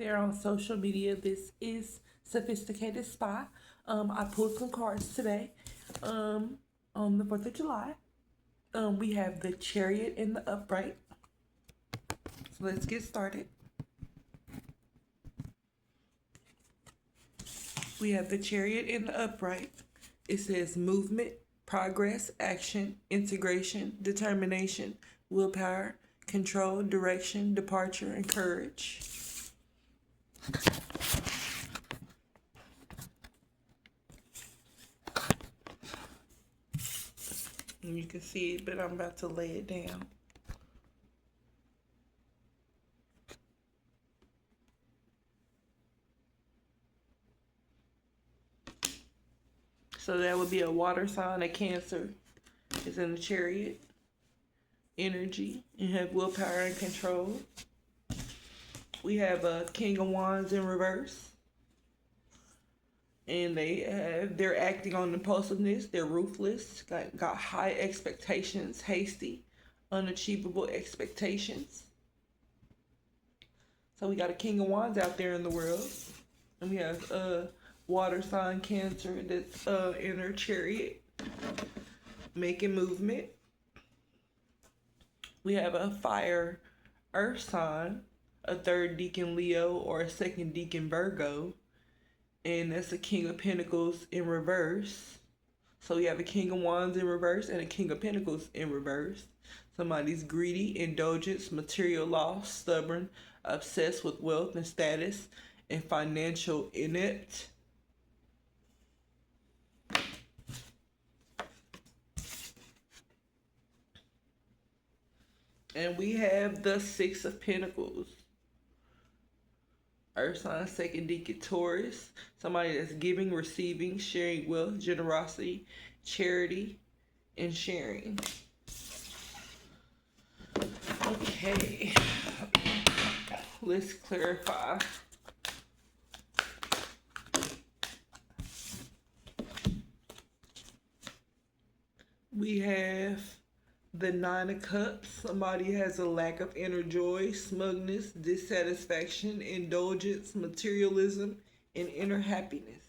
there on social media. This is Sophisticated Spy. I pulled some cards today on the 4th of July. We have the Chariot in the upright. So let's get started. We have the Chariot in the upright. It says movement, progress, action, integration, determination, willpower, control, direction, departure, and courage. And you can see it, but I'm about to lay it down. So that would be a water sign. A Cancer is in the Chariot energy. You have willpower and control. We have a King of Wands in reverse. And they're acting on impulsiveness. They're ruthless. Got high expectations, hasty, unachievable expectations. So we got a King of Wands out there in the world, and we have water sign Cancer that's in her Chariot, making movement. We have a fire earth sign, a third deacon Leo or a second deacon Virgo. And that's a King of Pentacles in reverse. So we have a King of Wands in reverse and a King of Pentacles in reverse. Somebody's greedy, indulgent, material loss, stubborn, obsessed with wealth and status, and financial inept. And we have the Six of Pentacles. Earth sign, second deacon Taurus. Somebody that's giving, receiving, sharing wealth, generosity, charity, and sharing. Okay. Let's clarify. We have the Nine of Cups. Somebody has a lack of inner joy, smugness, dissatisfaction, indulgence, materialism, and inner happiness.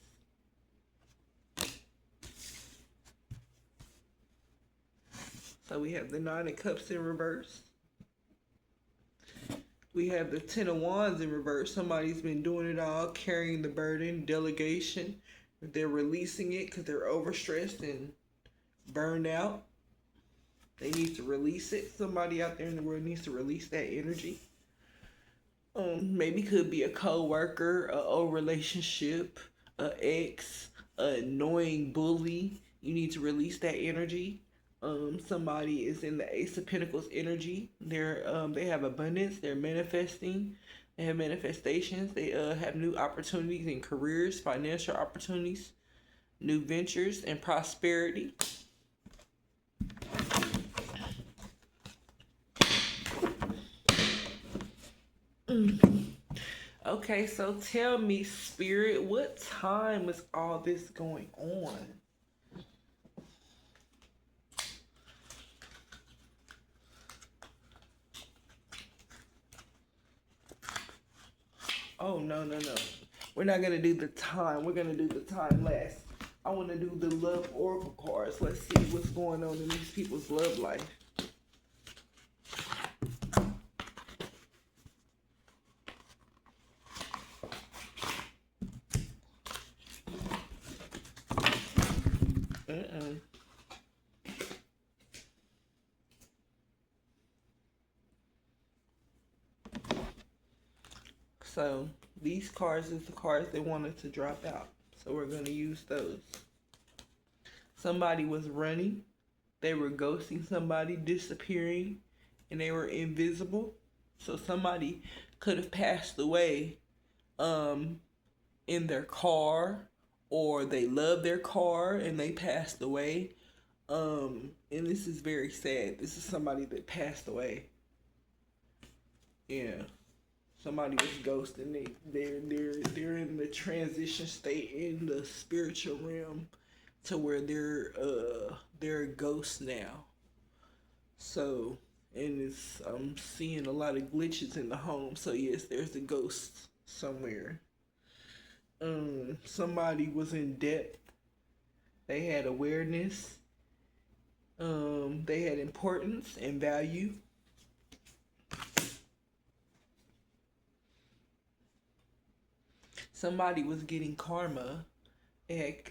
So we have the Nine of Cups in reverse. We have the Ten of Wands in reverse. Somebody's been doing it all, carrying the burden, delegation. They're releasing it because they're overstressed and burned out. They need to release it. Somebody out there in the world needs to release that energy. Maybe could be a co-worker, an old relationship, an ex, an annoying bully. You need to release that energy. Somebody is in the Ace of Pentacles energy. They have abundance. They're manifesting. They have manifestations. They have new opportunities in careers, financial opportunities, new ventures, and prosperity. Okay, so tell me, Spirit, what time was all this going on? Oh, no. We're not going to do the time. We're going to do the time last. I want to do the love oracle cards. Let's see what's going on in these people's love life. So these cards is the cards they wanted to drop out. So we're going to use those. Somebody was running. They were ghosting somebody, disappearing, and they were invisible. So somebody could have passed away in their car, or they loved their car and they passed away. And this is very sad. This is somebody that passed away. Yeah. Somebody was ghosting. They're in the transition state in the spiritual realm to where they're a ghost now. So, and I'm seeing a lot of glitches in the home. So yes, there's a ghost somewhere. Somebody was in depth. They had awareness. They had importance and value. Somebody was getting karma. They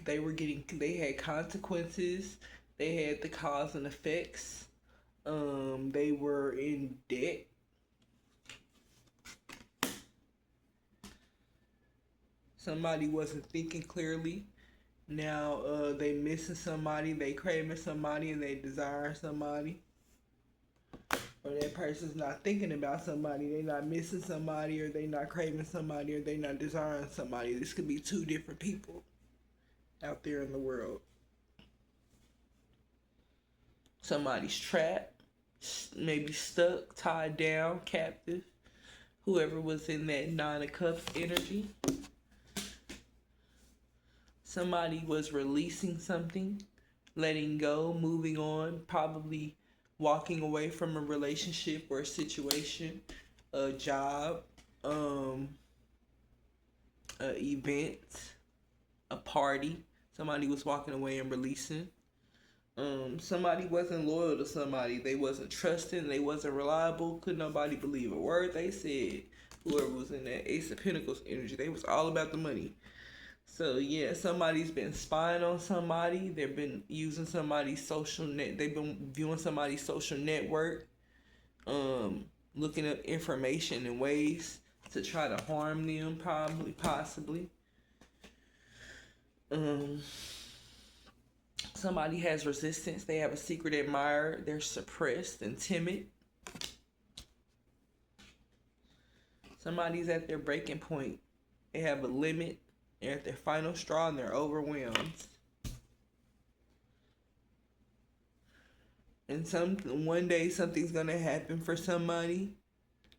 had consequences. They had the cause and effects. They were in debt. Somebody wasn't thinking clearly. Now they missing somebody, they craving somebody, and they desire somebody. Or that person's not thinking about somebody, they not missing somebody, or they not craving somebody, or they not desiring somebody. This could be two different people out there in the world. Somebody's trapped, maybe stuck, tied down, captive. Whoever was in that Nine of Cups energy. Somebody was releasing something, letting go, moving on, probably walking away from a relationship or a situation, a job, an event, a party. Somebody was walking away and releasing. Somebody wasn't loyal to somebody. They wasn't trusting. They wasn't reliable. Could nobody believe a word they said. Whoever was in that Ace of Pentacles energy, they was all about the money. So yeah, somebody's been spying on somebody. They've been using somebody's social net. They've been viewing somebody's social network, looking up information and ways to try to harm them, possibly. Somebody has resistance. They have a secret admirer. They're suppressed and timid. Somebody's at their breaking point. They have a limit. They're at their final straw and they're overwhelmed. And one day something's gonna happen for somebody.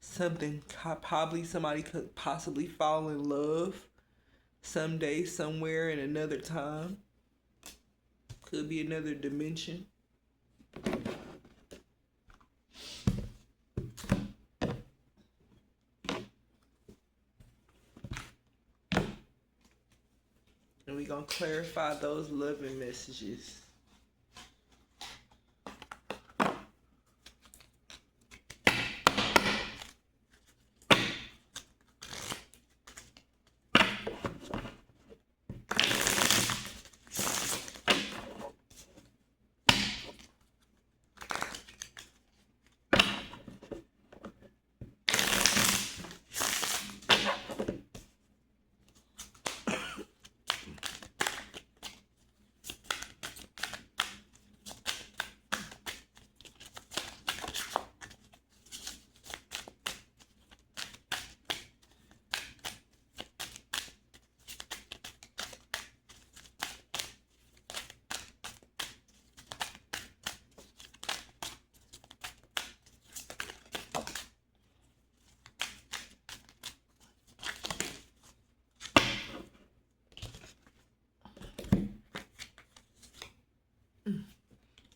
Somebody could possibly fall in love. Someday, somewhere, in another time. Could be another dimension. And we're going to clarify those loving messages.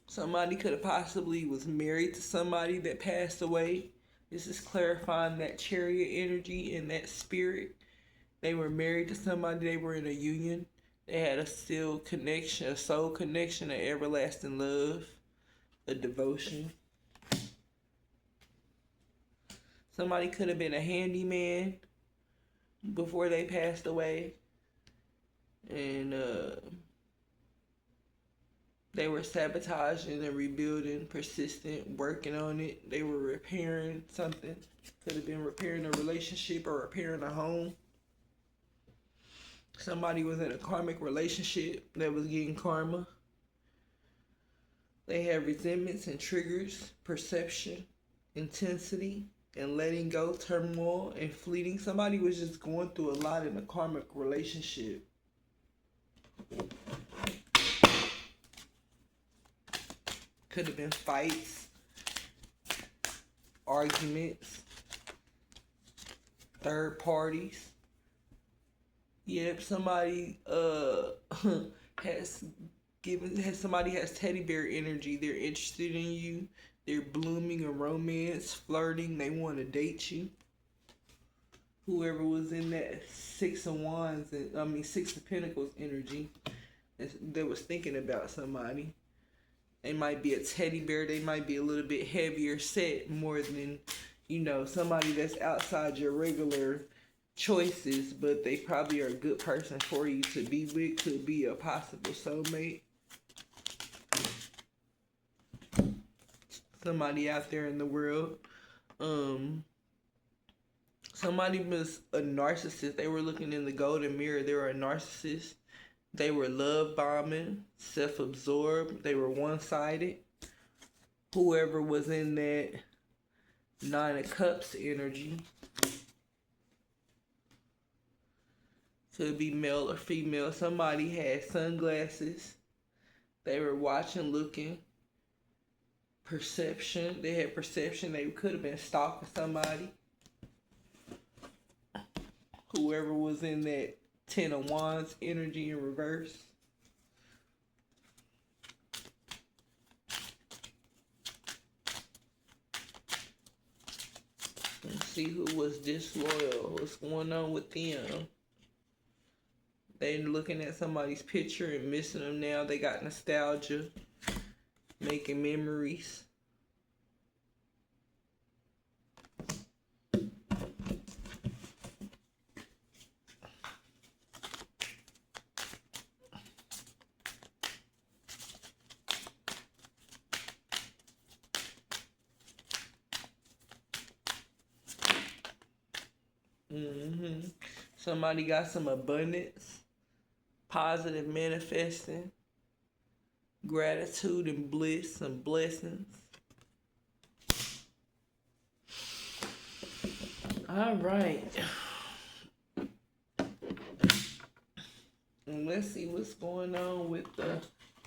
Somebody could have possibly was married to somebody that passed away. This is clarifying that Chariot energy and that spirit. They were married to somebody. They were in a union. They had a still connection, a soul connection, an everlasting love, a devotion. Somebody could have been a handyman before they passed away. And they were sabotaging and rebuilding, persistent, working on it. They were repairing something. Could have been repairing a relationship or repairing a home. Somebody was in a karmic relationship that was getting karma. They had resentments and triggers, perception, intensity, and letting go, turmoil, and fleeting. Somebody was just going through a lot in a karmic relationship. Could have been fights, arguments, third parties. Yep, somebody somebody has teddy bear energy. They're interested in you. They're blooming in romance, flirting. They want to date you. Whoever was in that Six of Wands, Six of Pentacles energy, that was thinking about somebody. They might be a teddy bear. They might be a little bit heavier set, more than, somebody that's outside your regular choices, but they probably are a good person for you to be with. Could be a possible soulmate. Somebody out there in the world. Somebody was a narcissist. They were looking in the golden mirror. They were a narcissist. They were love bombing, self-absorbed. They were one-sided. Whoever was in that Nine of Cups energy, could be male or female. Somebody had sunglasses. They were watching, looking. Perception. They had perception. They could have been stalking somebody. Whoever was in that Ten of Wands energy in reverse. Let's see who was disloyal. What's going on with them? They're looking at somebody's picture and missing them now. They got nostalgia. Making memories. Somebody got some abundance, positive manifesting, gratitude and bliss and blessings. All right. And let's see what's going on with the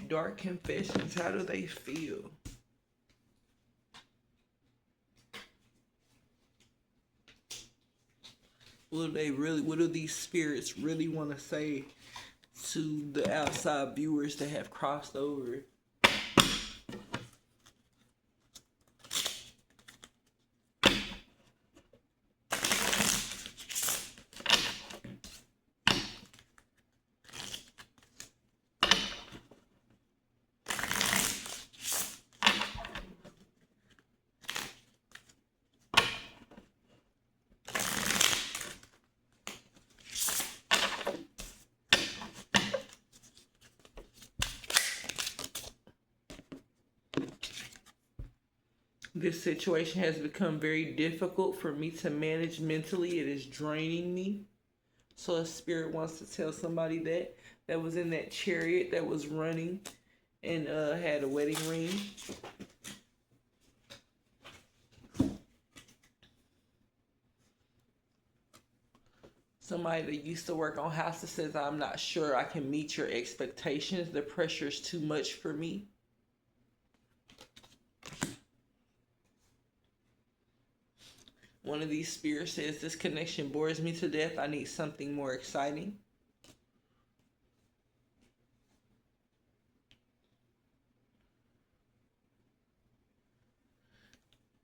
Dark Confessions. How do they feel? What do these spirits really want to say to the outside viewers that have crossed over? This situation has become very difficult for me to manage mentally. It is draining me. So a spirit wants to tell somebody that was in that chariot that was running and had a wedding ring. Somebody that used to work on houses says, I'm not sure I can meet your expectations. The pressure is too much for me. One of these spirits says, this connection bores me to death. I need something more exciting.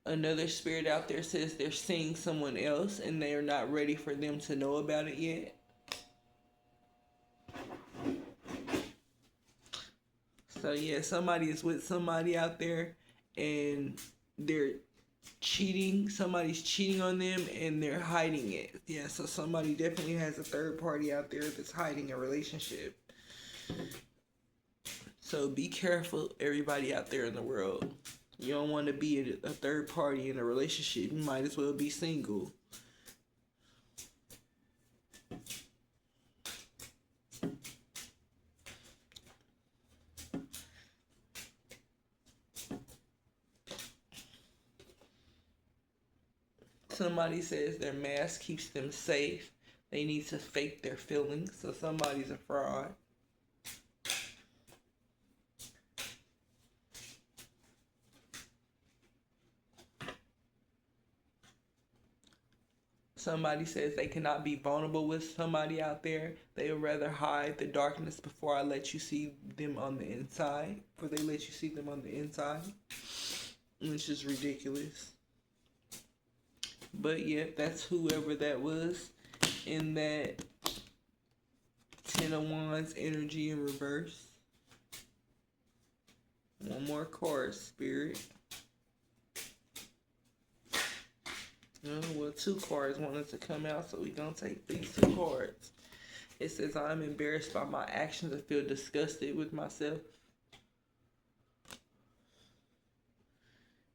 Another spirit out there says they're seeing someone else and they are not ready for them to know about it yet. So yeah, somebody is with somebody out there and they're cheating. Somebody's cheating on them and they're hiding it. Yeah, so somebody definitely has a third party out there that's hiding a relationship. So be careful, everybody out there in the world. You don't want to be a third party in a relationship. You might as well be single. Somebody says their mask keeps them safe. They need to fake their feelings. So somebody's a fraud. Somebody says they cannot be vulnerable with somebody out there. They would rather hide the darkness before I let you see them on the inside. Before they let you see them on the inside. Which is ridiculous. But yeah, that's whoever that was in that Ten of Wands energy in reverse. One more card, Spirit. Well, two cards wanted to come out, so we're going to take these two cards. It says, I'm embarrassed by my actions and feel disgusted with myself.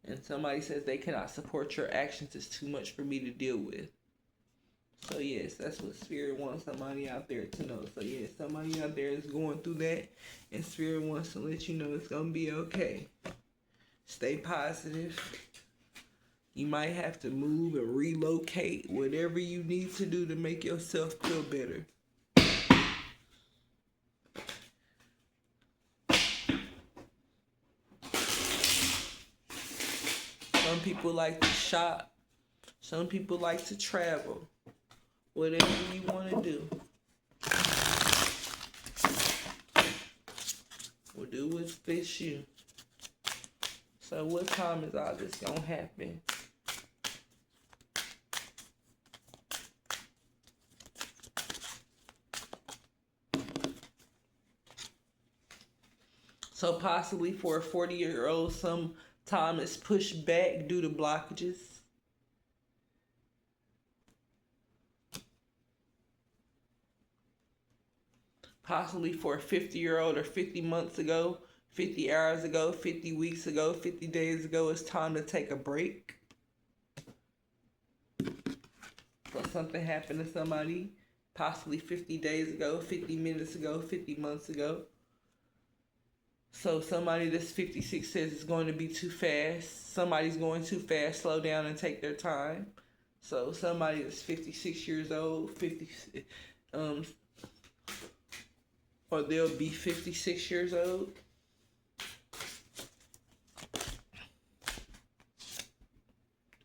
And somebody says they cannot support your actions. It's too much for me to deal with. So yes, that's what Spirit wants somebody out there to know. So yes, somebody out there is going through that, and Spirit wants to let you know it's going to be okay. Stay positive. You might have to move and relocate, whatever you need to do to make yourself feel better. Some people like to shop. Some people like to travel. Whatever you want to do. We'll do what fits you. So what time is all this going to happen? So possibly for a 40-year-old, some time is pushed back due to blockages. Possibly for a 50-year-old or 50 months ago, 50 hours ago, 50 weeks ago, 50 days ago, it's time to take a break. So something happened to somebody possibly 50 days ago, 50 minutes ago, 50 months ago. So somebody that's 56 says it's going to be too fast. Somebody's going too fast. Slow down and take their time. So somebody that's 56 years old, or they'll be 56 years old.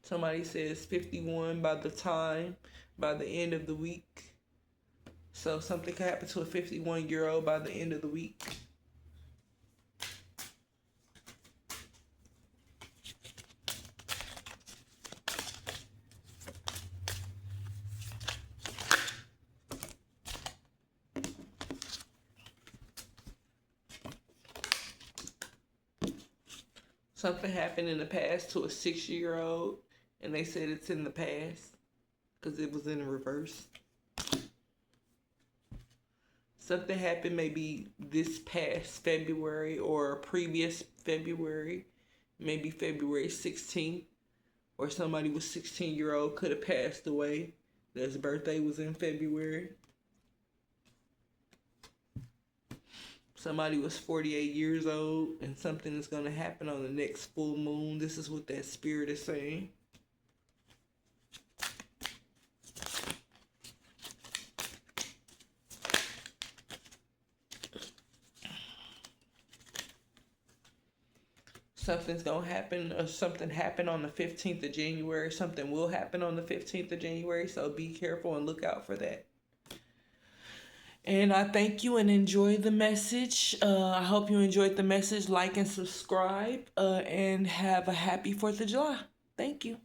Somebody says 51 by the end of the week. So something could happen to a 51-year-old by the end of the week. Something happened in the past to a 6-year-old, and they said it's in the past because it was in reverse. Something happened maybe this past February or previous February, maybe February 16th, or somebody was 16-year-old could have passed away. Their birthday was in February. Somebody was 48 years old, and something is going to happen on the next full moon. This is what that spirit is saying. Something's going to happen, or something happened on the 15th of January. Something will happen on the 15th of January, so be careful and look out for that. And I thank you and enjoy the message. I hope you enjoyed the message. Like and subscribe, and have a happy 4th of July. Thank you.